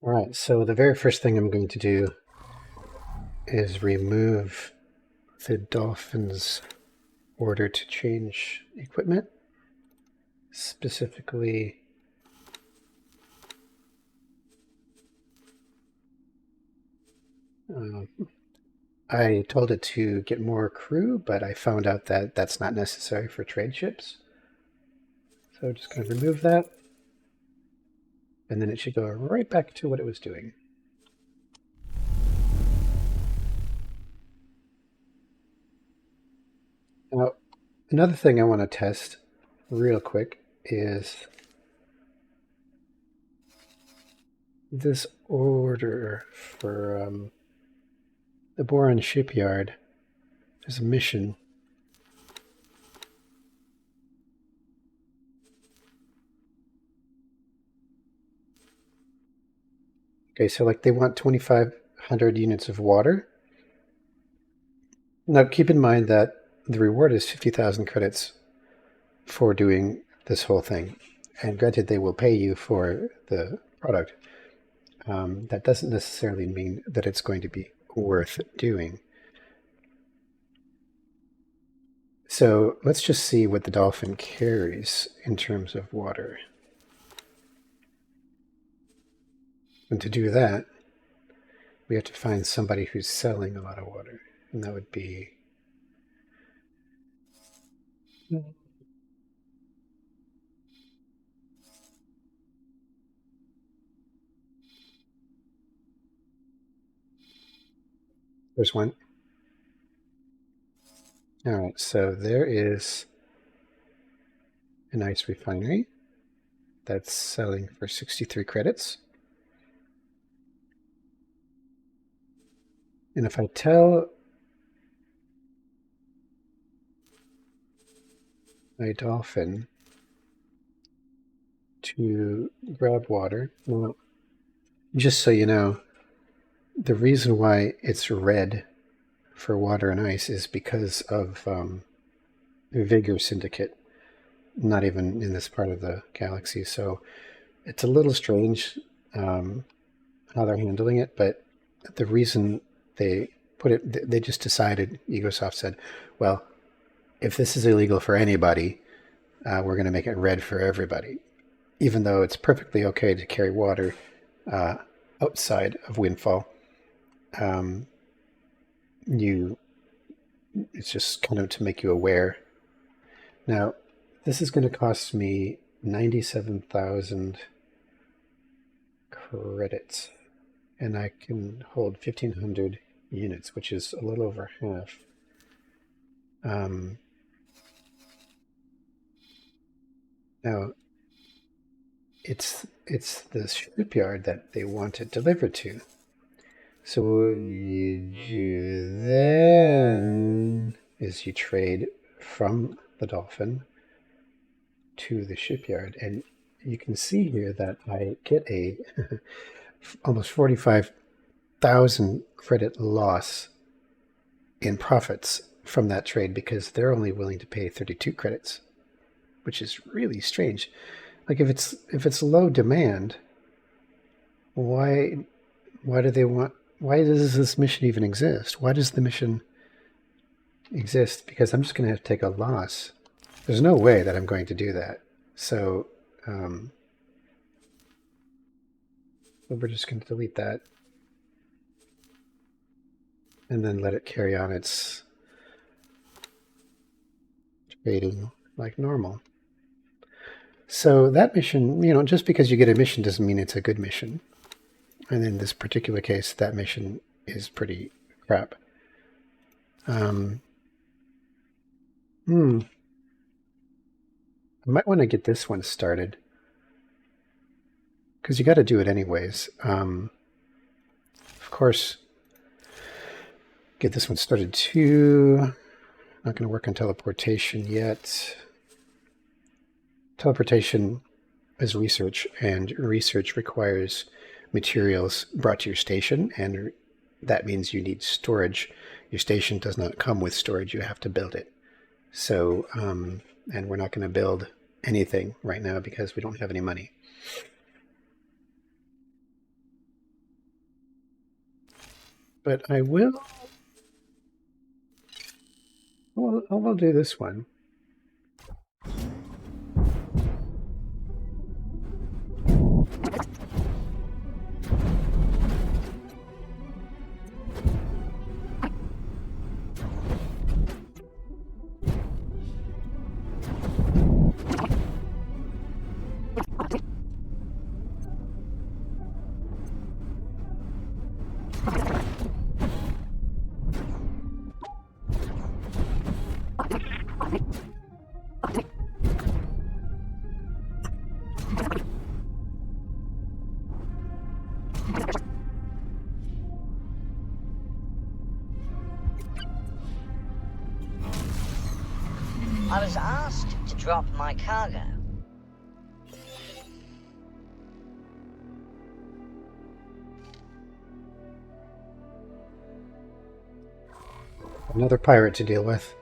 All right, so the very first thing I'm going to do is remove the Dolphin's order to change equipment. Specifically, I told it to get more crew, but I found out that that's not necessary for trade ships. So I'm just going to remove that, and then it should go right back to what it was doing. Now, another thing I want to test real quick is this order for the Boron shipyard. There's a mission. Okay, so like they want 2,500 units of water. Now keep in mind that the reward is 50,000 credits for doing this whole thing. And granted, they will pay you for the product. That doesn't necessarily mean that it's going to be worth doing. So let's just see what the Dolphin carries in terms of water. And to do that, we have to find somebody who's selling a lot of water. And that would be... There's one. All right, so there is an ice refinery that's selling for 63 credits. And if I tell my Dolphin to grab water, well, just so you know, the reason why it's red for water and ice is because of Vigor Syndicate, not even in this part of the galaxy. So it's a little strange how they're handling it, but the reason they put it, they just decided, Egosoft said, well, if this is illegal for anybody, we're going to make it red for everybody, even though it's perfectly okay to carry water outside of Windfall. It's just kind of to make you aware. Now, this is going to cost me 97,000 credits, and I can hold 1,500 units, which is a little over half. Now, it's the shipyard that they want it delivered to. So what you do then is you trade from the Dolphin to the shipyard, and you can see here that I get a almost 45,000 credit loss in profits from that trade because they're only willing to pay 32 credits, which is really strange. Like if it's low demand, why do they want? Why does this mission even exist? Why does the mission exist? Because I'm just going to have to take a loss. There's no way that I'm going to do that. So we're just going to delete that and then let it carry on its trading like normal. So that mission, just because you get a mission doesn't mean it's a good mission. And in this particular case, that mission is pretty crap. I might want to get this one started because you got to do it anyways. Of course, get this one started too. Not going to work on teleportation yet. Teleportation is research, and research requires materials brought to your station, and that means you need storage. Your station does not come with storage. You have to build it. So, and we're not going to build anything right now because we don't have any money. But I will... Well, I'll do this one. I was asked to drop my cargo. Another pirate to deal with.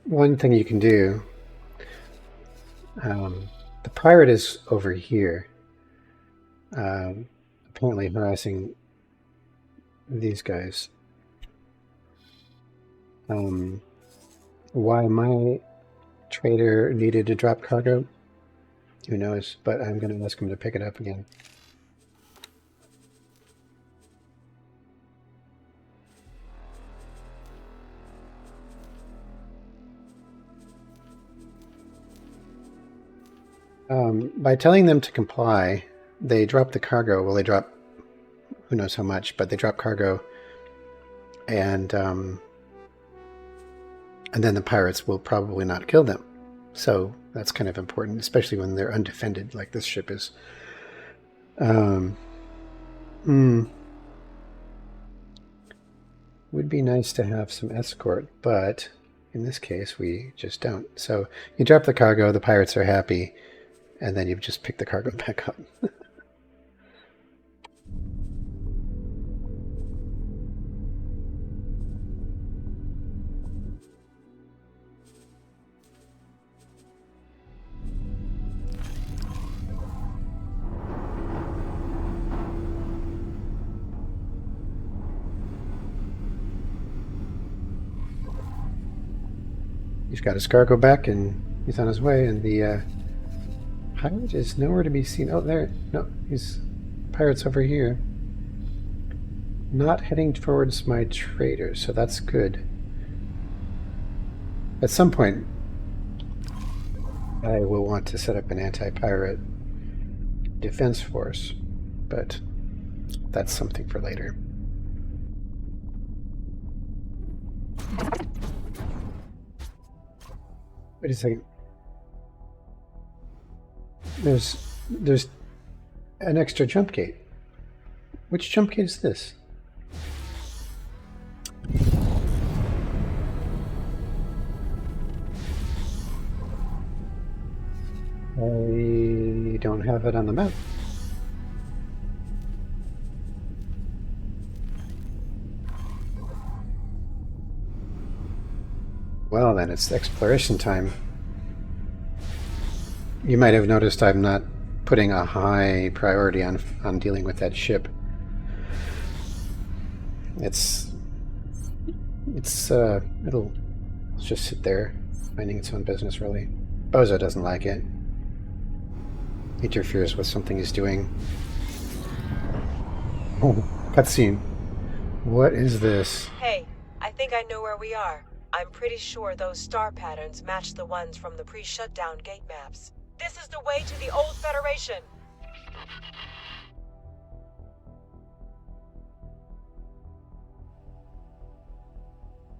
One thing you can do, the pirate is over here, apparently harassing these guys. Why my trader needed to drop cargo, who knows, but I'm going to ask him to pick it up again. By telling them to comply, they drop the cargo. Well, they drop who knows how much, but they drop cargo, and then the pirates will probably not kill them. So that's kind of important, especially when they're undefended, like this ship is. Would be nice to have some escort, but in this case, we just don't. So you drop the cargo, the pirates are happy, and then you just pick the cargo back up. He's got his cargo back, and he's on his way, and the pirate is nowhere to be seen. Oh, there. No, he's... Pirate's over here. Not heading towards my trader, so that's good. At some point, I will want to set up an anti-pirate defense force, but that's something for later. Wait a second. There's an extra jump gate. Which jump gate is this? I don't have it on the map. Well, then it's exploration time. You might have noticed I'm not putting a high priority on dealing with that ship. It'll just sit there, minding its own business, really. Bozo doesn't like it. Interferes with something he's doing. Oh, cutscene. What is this? Hey, I think I know where we are. I'm pretty sure those star patterns match the ones from the pre-shutdown gate maps. This is the way to the old Federation.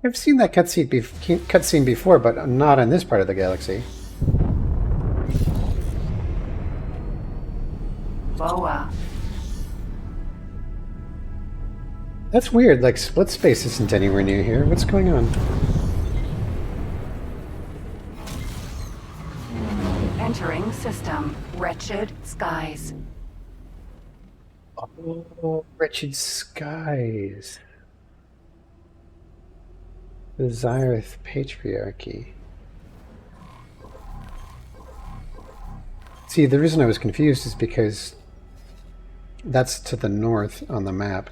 I've seen that cutscene before, but not in this part of the galaxy. Boa. That's weird. Like, split space isn't anywhere near here. What's going on? Entering system. Wretched skies. Oh, wretched skies. The Zyrith Patriarchy. See, the reason I was confused is because that's to the north on the map.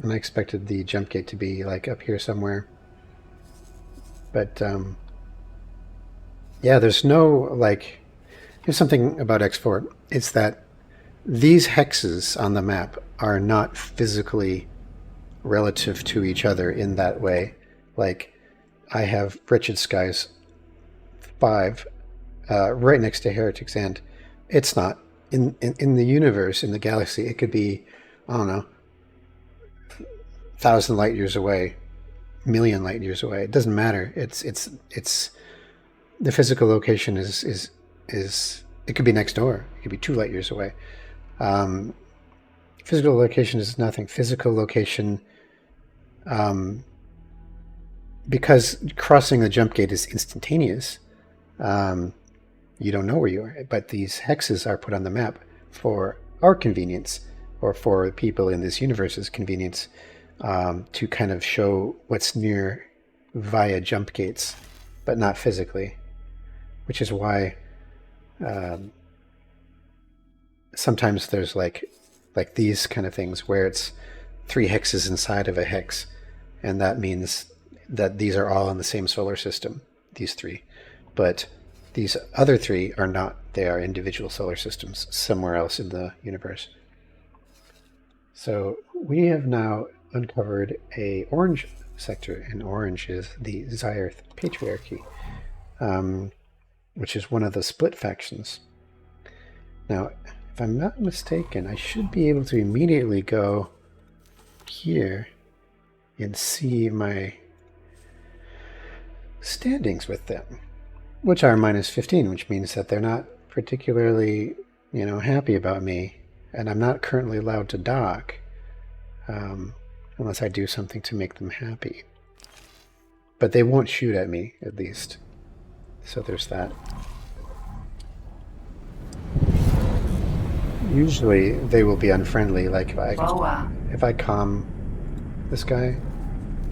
And I expected the jump gate to be like up here somewhere. But yeah, there's no like, here's something about X4. It's that these hexes on the map are not physically relative to each other in that way. Like, I have Wretched Skies 5 right next to Heretic's End. It's not. In the universe, in the galaxy, it could be, I don't know, 1,000 light years away, million light years away. It doesn't matter. It's the physical location is it could be next door. It could be 2 light years away. Physical location is nothing. Physical location, because crossing the jump gate is instantaneous. You don't know where you are, but these hexes are put on the map for our convenience, or for people in this universe's convenience, to kind of show what's near via jump gates, but not physically, which is why sometimes there's like these kind of things where it's 3 hexes inside of a hex, and that means that these are all in the same solar system, these 3, but these other 3 are not. They are individual solar systems somewhere else in the universe. So we have now uncovered a orange sector, and orange is the Zyrith Patriarchy, which is one of the split factions. Now, if I'm not mistaken, I should be able to immediately go here and see my standings with them, which are -15, which means that they're not particularly, happy about me, and I'm not currently allowed to dock unless I do something to make them happy. But they won't shoot at me, at least. So there's that. Usually they will be unfriendly, like if I calm this guy.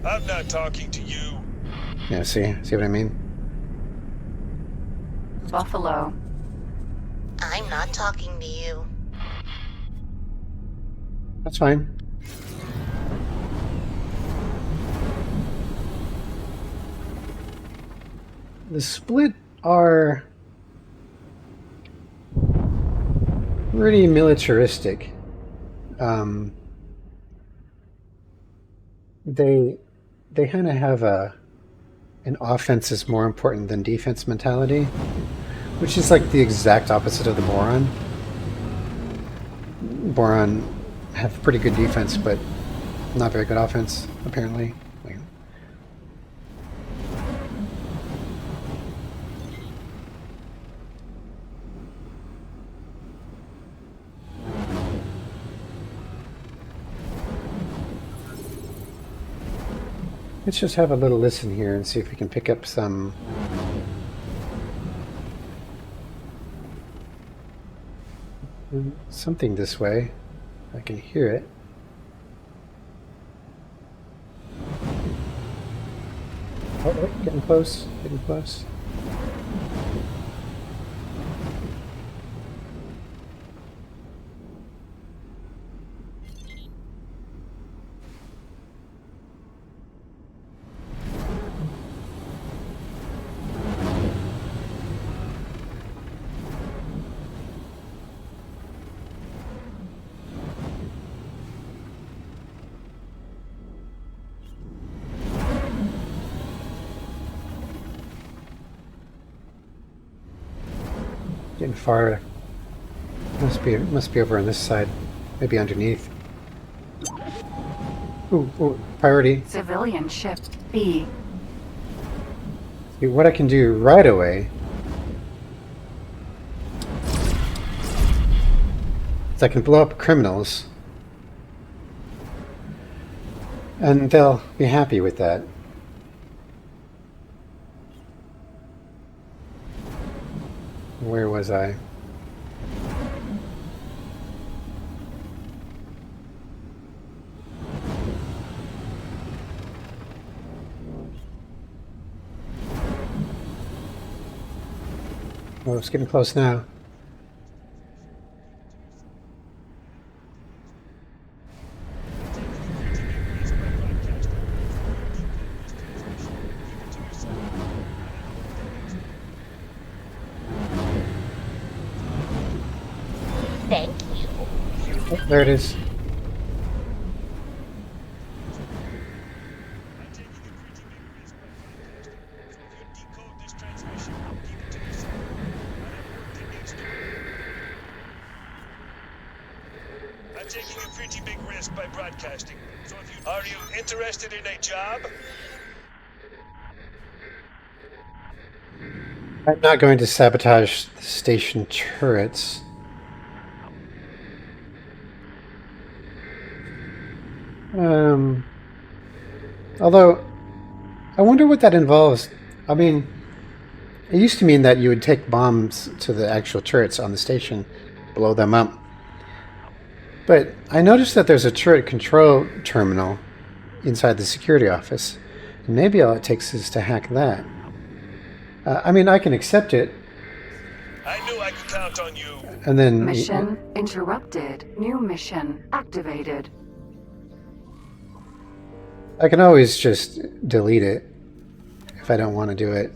I'm not talking to you. Yeah, see what I mean? Buffalo. I'm not talking to you. That's fine. The split are pretty militaristic. They kind of have an offense is more important than defense mentality, which is like the exact opposite of the Boron. Boron have pretty good defense, but not very good offense, apparently. Let's just have a little listen here and see if we can pick up some something this way. I can hear it. Oh, getting close, getting close. Getting far. Must be over on this side. Maybe underneath. Ooh, priority. Civilian ship B. See, what I can do right away I can blow up criminals. And they'll be happy with that. Where was I? Oh, it's getting close now. Thank you. Oh, there it is. I'm taking a pretty big risk by broadcasting. So if you are you interested in a job? I'm not going to sabotage the station turrets. Although, I wonder what that involves. I mean, it used to mean that you would take bombs to the actual turrets on the station, blow them up. But I noticed that there's a turret control terminal inside the security office. And maybe all it takes is to hack that. I mean, I can accept it, I knew I could count on you. and then... Mission interrupted. New mission activated. I can always just delete it if I don't want to do it.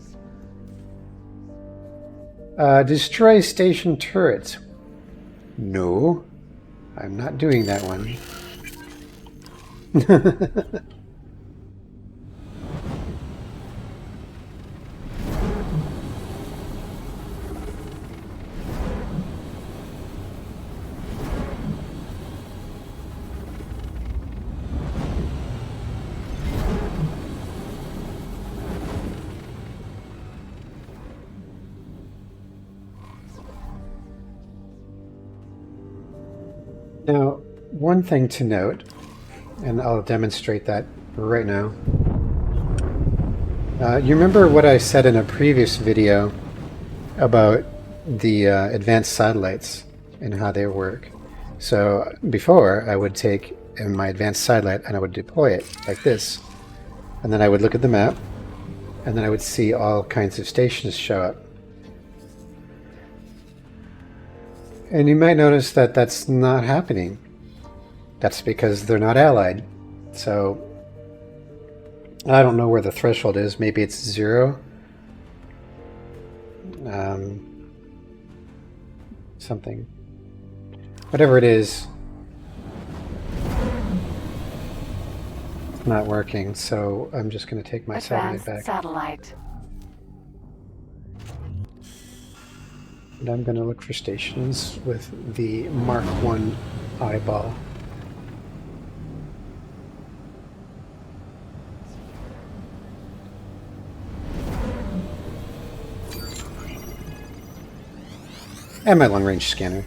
Destroy station turrets. No, I'm not doing that one. Now, one thing to note, and I'll demonstrate that right now. You remember what I said in a previous video about the advanced satellites and how they work? So before, I would take my advanced satellite and I would deploy it like this. And then I would look at the map, and then I would see all kinds of stations show up. And you might notice that that's not happening. That's because they're not allied. So I don't know where the threshold is. Maybe it's 0. Something. Whatever it is, it's not working. So I'm just going to take my satellite Advanced back. satellite. And I'm going to look for stations with the Mark 1 eyeball. And my long-range scanner.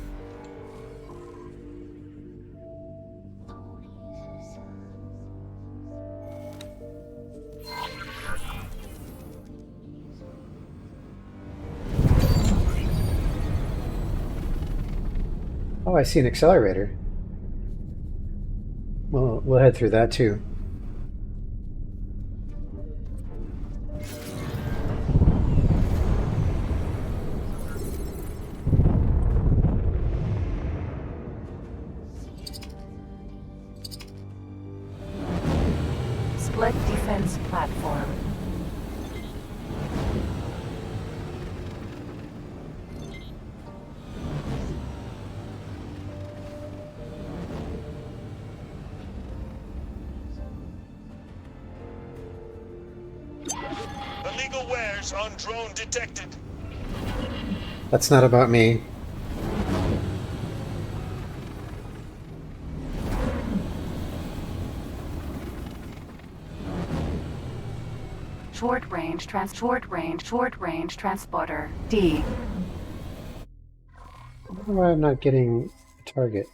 Oh, I see an accelerator. Well, we'll head through that too. Split defense platform. Illegal wares on drone detected. That's not about me. Short range transporter. D. Why am I not getting a target.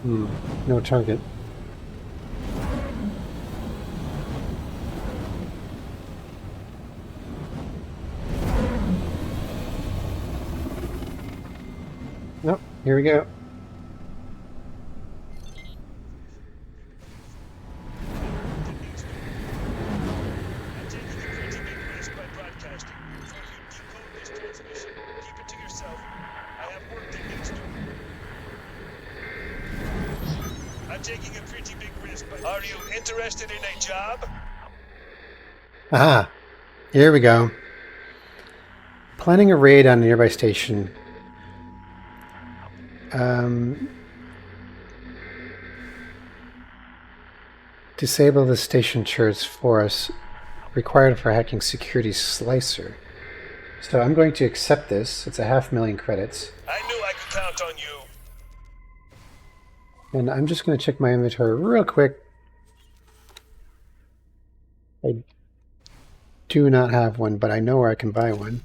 No target. Nope, here we go. I'm taking a pretty big risk by broadcasting. So if you decode this transmission, keep it to yourself. I have work that needs doing. I'm taking a pretty big risk by... Are you interested in a job? Aha! Here we go. Planning a raid on a nearby station. Disable the station turrets for us. Required for hacking security slicer. So I'm going to accept this. It's 500,000 credits. I knew I could count on you. And I'm just going to check my inventory real quick. I do not have one, but I know where I can buy one.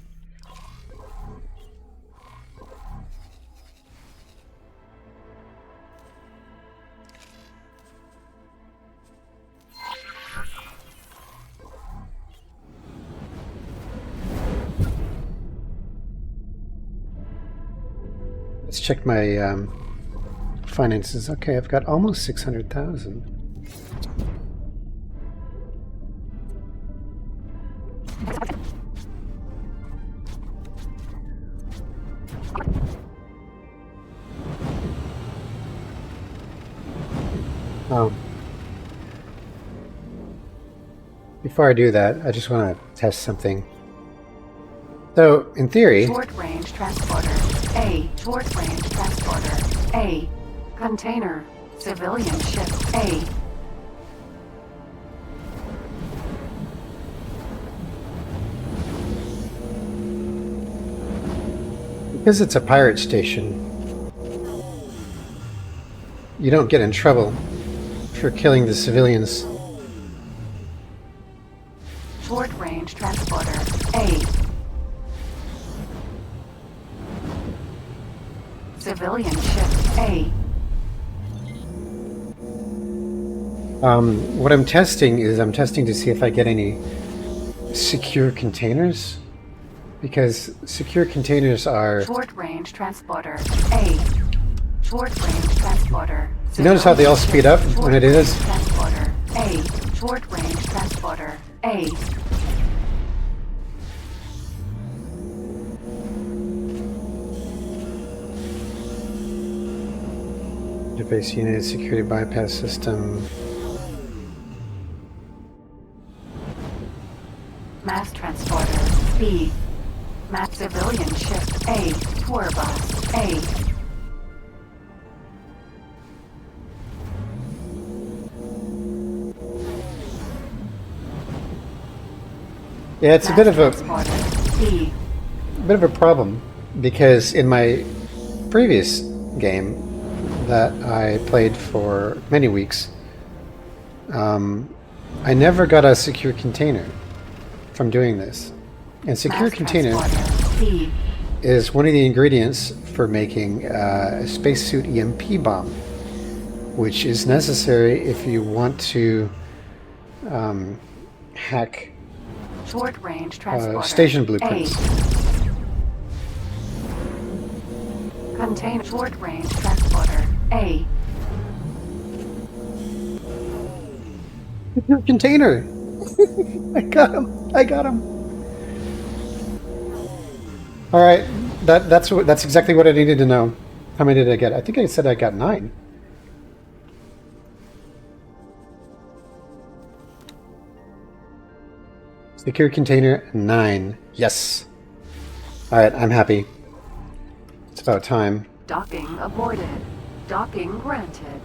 Let's check my finances. Okay, I've got almost 600,000. Oh. Before I do that, I just want to test something. So, in theory... Short-range transporter. A. Short-range transporter. A. Container. Civilian ship. A. Because it's a pirate station, you don't get in trouble for killing the civilians. Short-range transporter. A. Civilian ship. A. What I'm testing is I'm testing to see if I get any secure containers, because secure containers are... Short-range transporter. A. Short-range transporter. You notice how they all speed up when it is? Transporter. A. Short-range transporter. A. Interface unit, security bypass system. Mass transporter. B. Mass civilian ship. A. Tour bus. A. Yeah, it's a bit of a B. problem, because in my previous game that I played for many weeks, I never got a secure container from doing this. And secure container is one of the ingredients for making a spacesuit EMP bomb, which is necessary if you want to hack Short-range transporter. station blueprints. Contain short-range transporter. A. Container! I got him! I got him! Alright, that's exactly what I needed to know. How many did I get? I think I said I got 9. Secure container 9. Yes. Alright, I'm happy. It's about time. Docking aborted. Docking granted.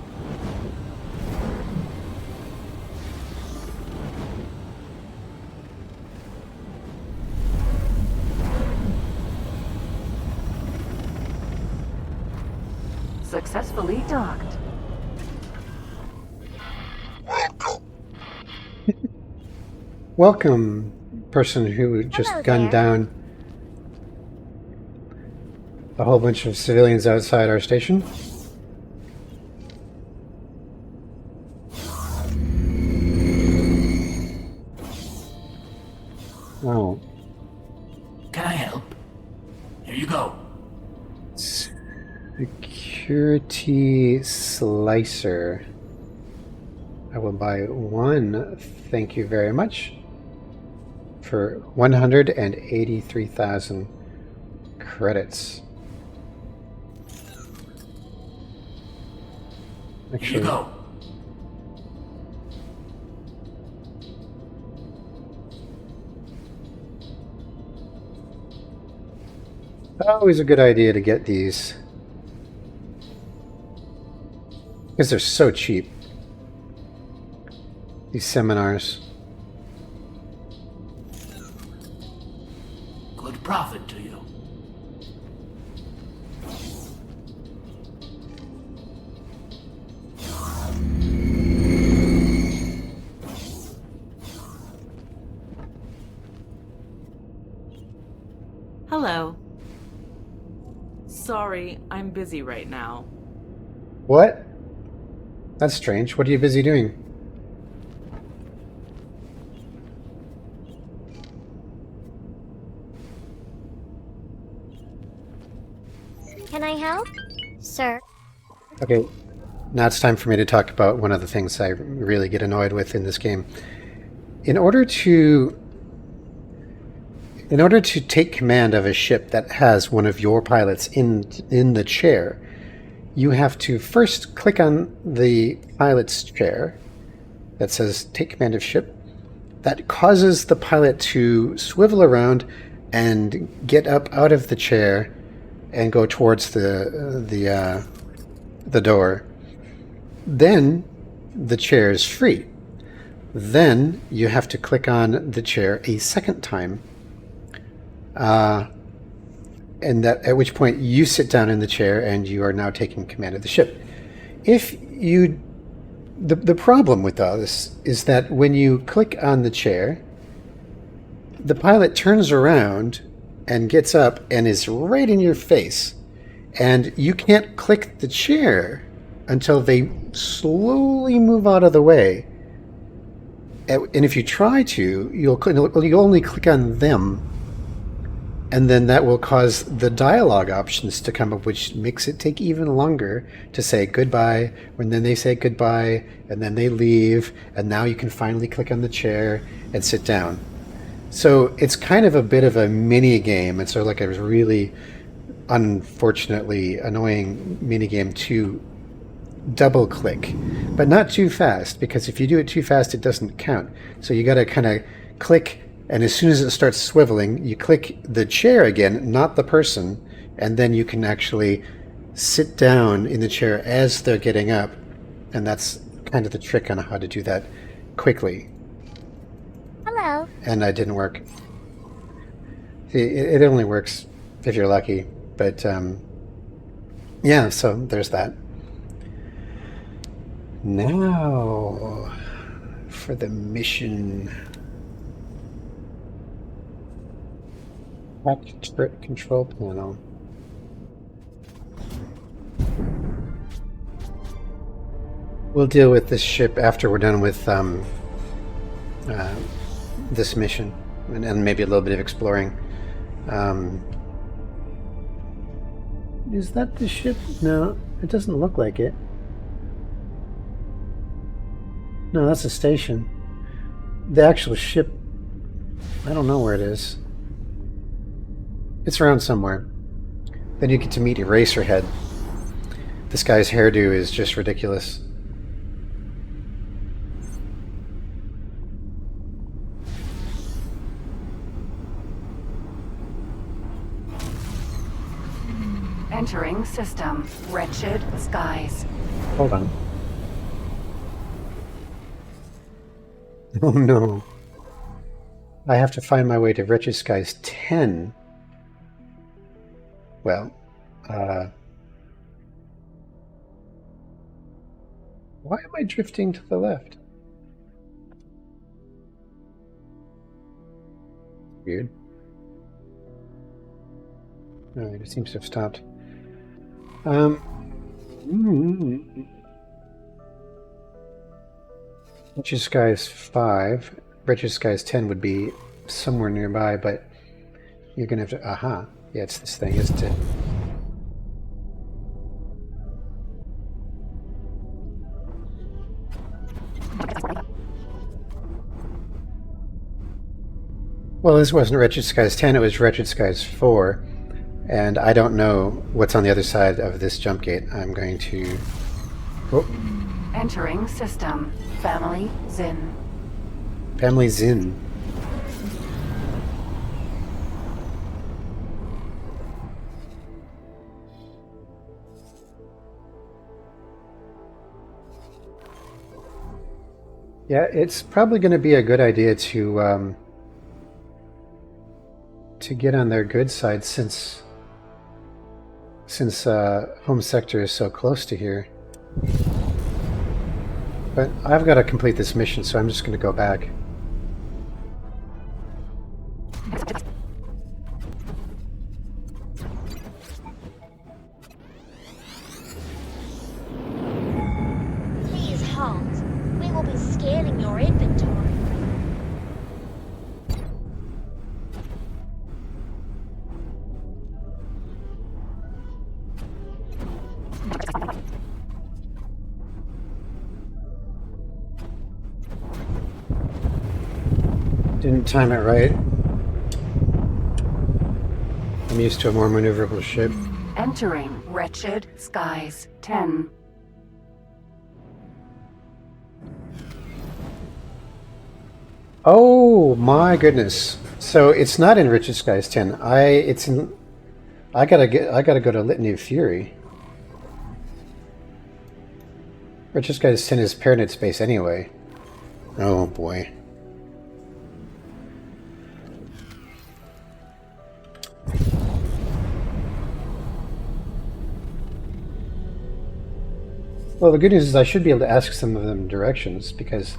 Successfully docked. Welcome person who just Hello gunned there. down a whole bunch of civilians outside our station. Oh. Can I help? Here you go. Security slicer. I will buy one. Thank you very much. For 183,000 credits. Here you Actually, go. always a good idea to get these. Because they're so cheap. These seminars. Good profit to you. Hello. Sorry, I'm busy right now. What? That's strange. What are you busy doing? Can I help? Sir. Okay, now it's time for me to talk about one of the things I really get annoyed with in this game. In order to take command of a ship that has one of your pilots in the chair, you have to first click on the pilot's chair that says take command of ship. That causes the pilot to swivel around and get up out of the chair and go towards the door. Then the chair is free. Then you have to click on the chair a second time, and that at which point you sit down in the chair and you are now taking command of the ship. If you the problem with all this is that when you click on the chair, the pilot turns around and gets up and is right in your face, and you can't click the chair until they slowly move out of the way. And if you try to, you'll only click on them, and then that will cause the dialogue options to come up, which makes it take even longer to say goodbye. When then they say goodbye, and then they leave, and now you can finally click on the chair and sit down. So it's kind of a bit of a mini game. It's sort of like a really unfortunately annoying mini game to double click, but not too fast, because if you do it too fast, it doesn't count. So you got to kind of click, and as soon as it starts swiveling, you click the chair again, not the person, and then you can actually sit down in the chair as they're getting up, and that's kind of the trick on how to do that quickly. Hello. And it didn't work. See, it only works if you're lucky, but yeah, so there's that. Now for the mission. Hacked turret control panel. We'll deal with this ship after we're done with this mission, and maybe a little bit of exploring. Is that the ship? No, it doesn't look like it. No, that's a station. The actual ship, I don't know where it is. It's around somewhere. Then you get to meet Eraserhead. This guy's hairdo is just ridiculous. Entering system. Wretched skies. Hold on. Oh no. I have to find my way to Wretched Skies 10. Well, why am I drifting to the left? Weird. Alright, it seems to have stopped. Wretched Skies 5. Wretched Skies 10 would be somewhere nearby, but you're gonna have to... Aha. Yeah, it's this thing, isn't it? Well, this wasn't Wretched Skies 10, it was Wretched Skies 4. And I don't know what's on the other side of this jump gate. I'm going to... Oh. Entering system. Family Zin. Family Zin. Yeah, it's probably going to be a good idea to get on their good side since home sector is so close to here. But I've got to complete this mission, so I'm just going to go back. Please halt. We will be scanning your inventory. Didn't time it right. I'm used to a more maneuverable ship. Entering Wretched Skies 10. Oh my goodness! So it's not in Wretched Skies 10. I gotta go to Litany of Fury. Wretched Skies 10 is Pyramid Space anyway. Oh boy. Well, the good news is I should be able to ask some of them directions, because...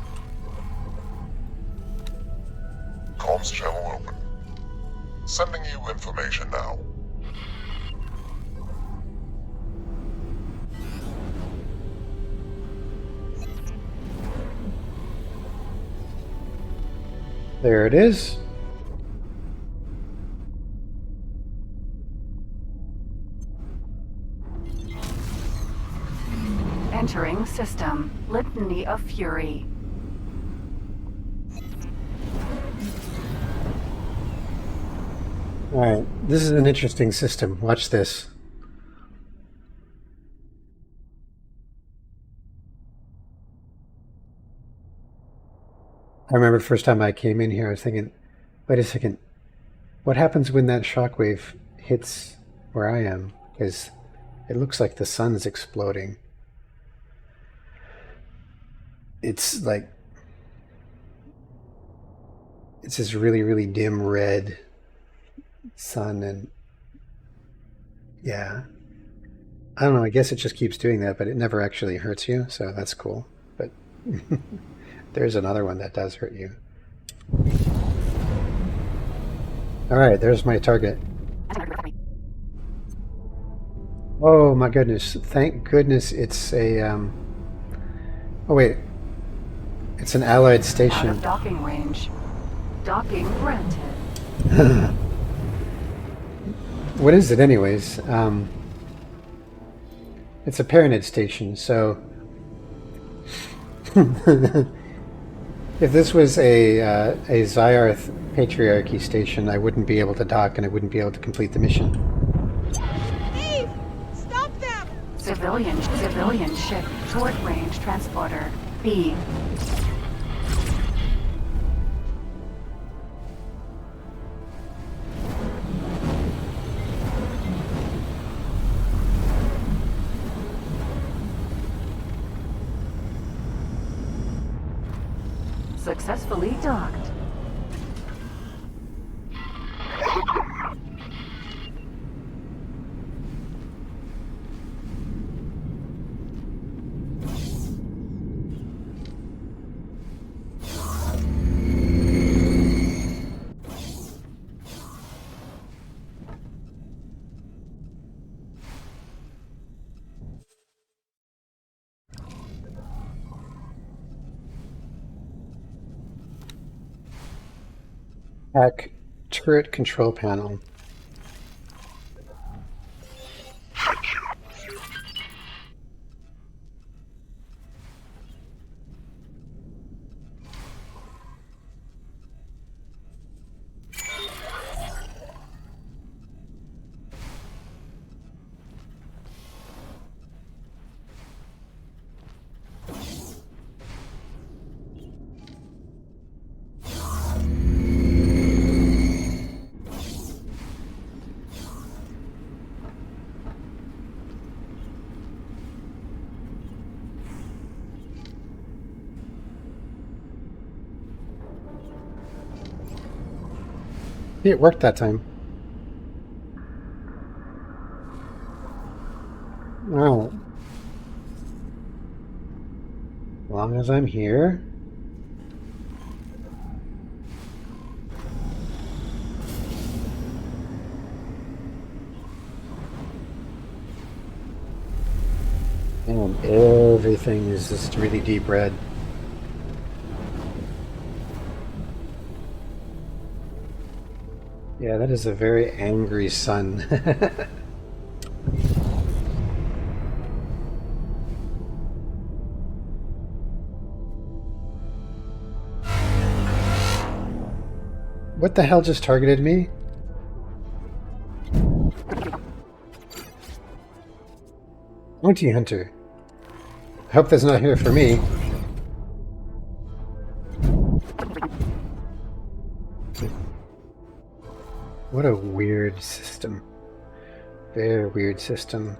Comms channel open. Sending you information now. There it is. Entering system. Litany of Fury. Alright, this is an interesting system. Watch this. I remember the first time I came in here, I was thinking, wait a second, what happens when that shockwave hits where I am? Because it looks like the sun's exploding. It's like, it's this really, really dim red sun, and yeah, I don't know, I guess it just keeps doing that, but it never actually hurts you, so that's cool. But there's another one that does hurt you. Alright, there's my target. Oh my goodness, thank goodness it's a oh wait, it's an allied station. Out of docking range. Docking granted. What is it anyways? It's a Paranid station, so if this was a Zyarth Patriarchy station, I wouldn't be able to dock and I wouldn't be able to complete the mission. Eve! Stop them! Civilian ship. Short range transporter. B. Successfully docked. Hack turret control panel. It worked that time. Well, as long as I'm here. And everything is just really deep red. Yeah, that is a very angry sun. What the hell just targeted me? Bounty hunter. I hope that's not here for me. What a weird system. Very weird system.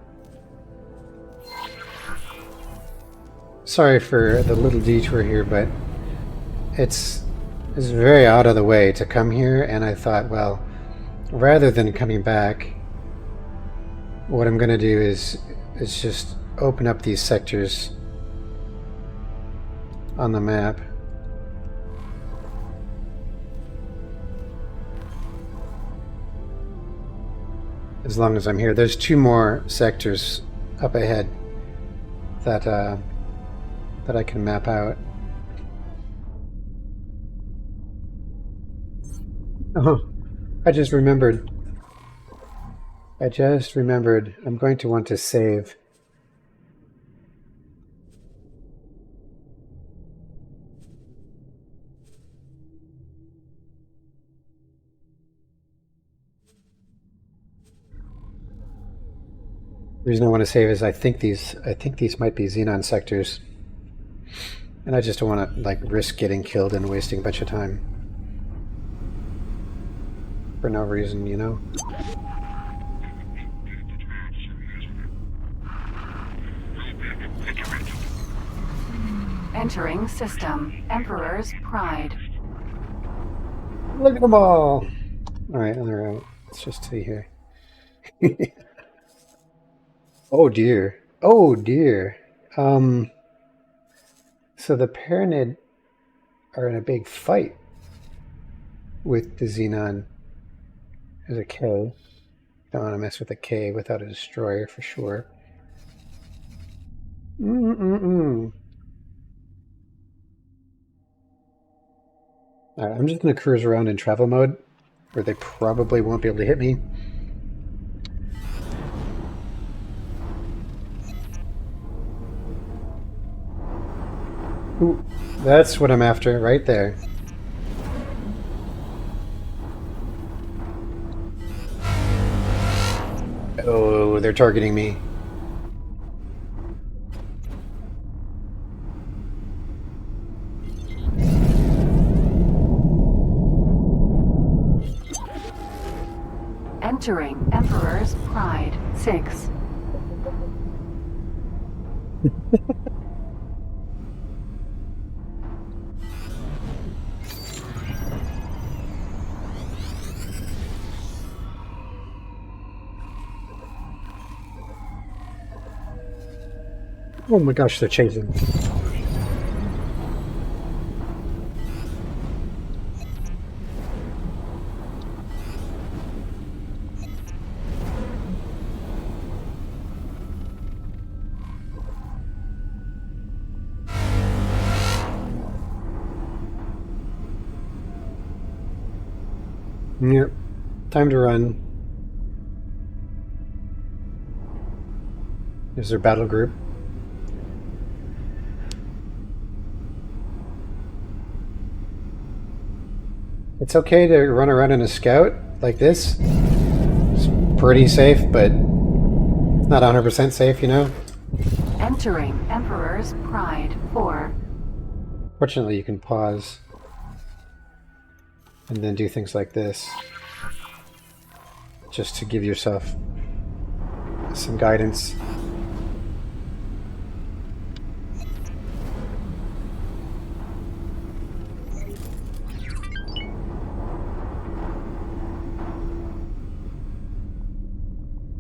Sorry for the little detour here, but it's very out of the way to come here, and I thought, well, rather than coming back, what I'm going to do is just open up these sectors on the map. As long as I'm here. There's 2 more sectors up ahead that that I can map out. Oh, I just remembered. I'm going to want to save. The reason I want to save is I think these might be Xenon sectors, and I just don't want to like risk getting killed and wasting a bunch of time for no reason, you know. Entering system. Emperor's Pride. Look at them all. All right, let's just see here. Oh dear. Oh dear. So the Paranid are in a big fight with the Xenon. There's a K. Don't want to mess with a K without a destroyer for sure. Alright, I'm just going to cruise around in travel mode, where they probably won't be able to hit me. Ooh, that's what I'm after, right there. Oh, they're targeting me. Entering Emperor's Pride 6. Oh my gosh, they're chasing. Yep. Time to run. There's their battle group. It's okay to run around in a scout like this. It's pretty safe, but not 100% safe, you know? Entering Emperor's Pride 4. Fortunately, you can pause and then do things like this just to give yourself some guidance.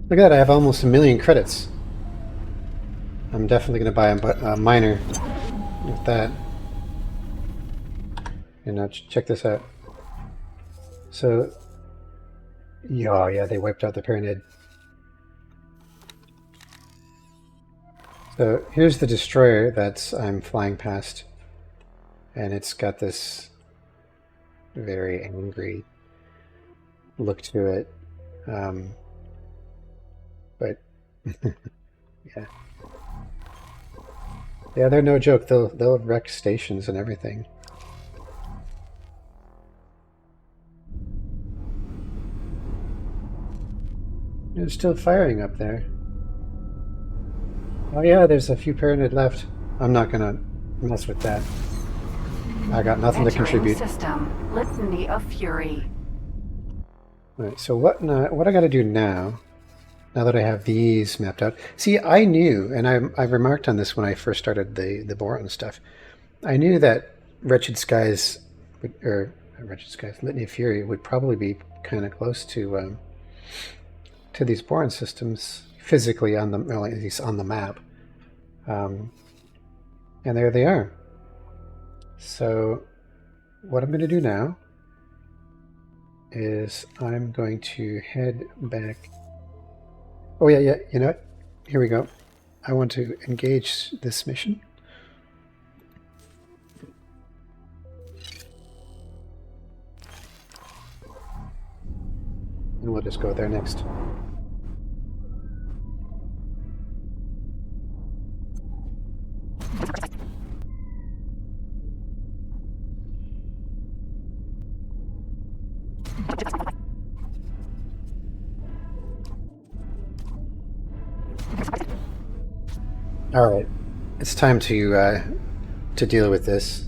Look at that, I have almost 1 million credits. I'm definitely going to buy a miner with that. And now check this out. So, yeah, they wiped out the Pyramid. So here's the destroyer that I'm flying past. And it's got this very angry look to it. But yeah. Yeah, they're no joke. They'll wreck stations and everything. They're still firing up there. Oh yeah, there's a few Pyramid left. I'm not gonna mess with that. I got nothing to contribute. System. Litany of Fury. Alright, so what I gotta do now that I have these mapped out. See, I knew, and I remarked on this when I first started the Boron stuff. I knew that Wretched Skies, Litany of Fury would probably be kind of close to these Boron systems physically on the, well, at least on the map. And there they are. So what I'm going to do now is I'm going to head back. Oh yeah, you know what? Here we go. I want to engage this mission. And we'll just go there next. All right, it's time to deal with this.